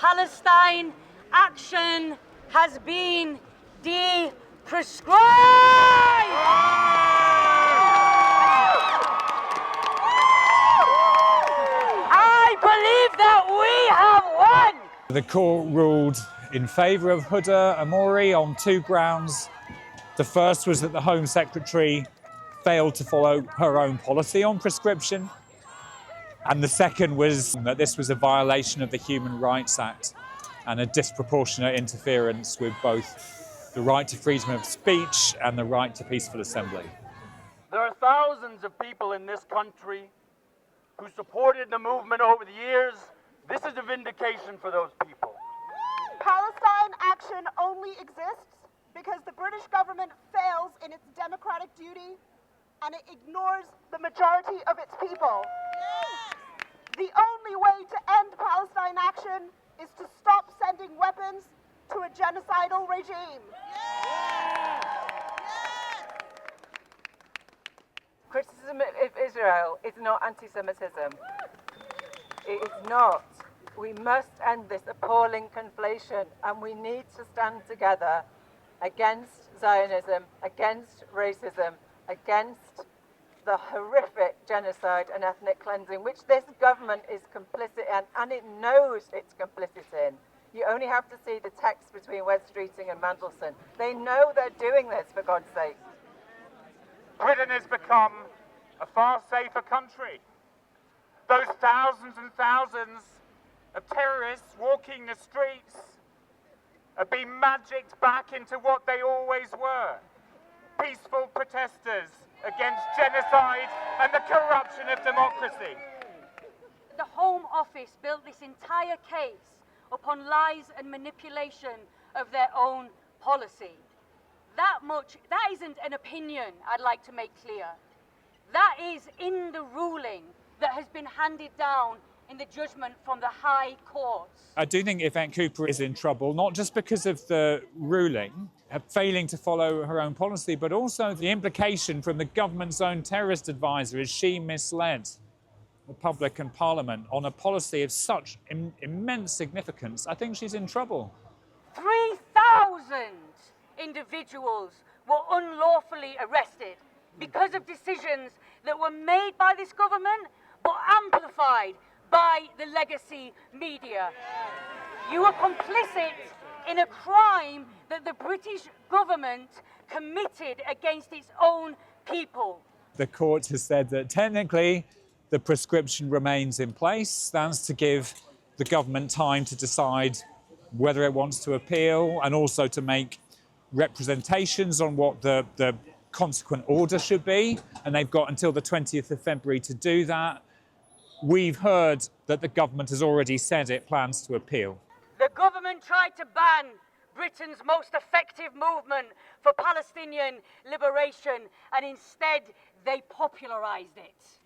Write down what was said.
Palestine action has been de-prescribed! I believe that we have won! The court ruled in favour of Huda Amori on two grounds. The first was that the Home Secretary failed to follow her own policy on prescription. And the second was that this was a violation of the Human Rights Act and a disproportionate interference with both the right to freedom of speech and the right to peaceful assembly. There are thousands of people in this country who supported the movement over the years. This is a vindication for those people. Palestine action only exists because the British government fails in its democratic duty and it ignores the majority of its people. The only way to end Palestine action is to stop sending weapons to a genocidal regime. Criticism of Israel is not anti-Semitism. It is not. We must end this appalling conflation, and we need to stand together against Zionism, against racism, against the horrific genocide and ethnic cleansing, which this government is complicit in, and it knows it's complicit in. You only have to see the text between West Streeting and Mandelson. They know they're doing this, for God's sake. Britain has become a far safer country. Those thousands and thousands of terrorists walking the streets have been magicked back into what they always were: peaceful protesters against genocide and the corruption of democracy. The Home Office built this entire case upon lies and manipulation of their own policy. That isn't an opinion, I'd like to make clear. That is in the ruling that has been handed down in the judgment from the High Courts. I do think Yvette Cooper is in trouble, not just because of the ruling, failing to follow her own policy, but also the implication from the government's own terrorist advisor is she misled the public and Parliament on a policy of such immense significance. I think she's in trouble. 3,000 individuals were unlawfully arrested because of decisions that were made by this government but amplified by the legacy media. You are complicit in a crime that the British government committed against its own people. The court has said that technically the prescription remains in place, stands to give the government time to decide whether it wants to appeal and also to make representations on what the consequent order should be, and they've got until the 20th of February to do that. We've heard that the government has already said it plans to appeal. The government tried to ban Britain's most effective movement for Palestinian liberation, and instead they popularised it.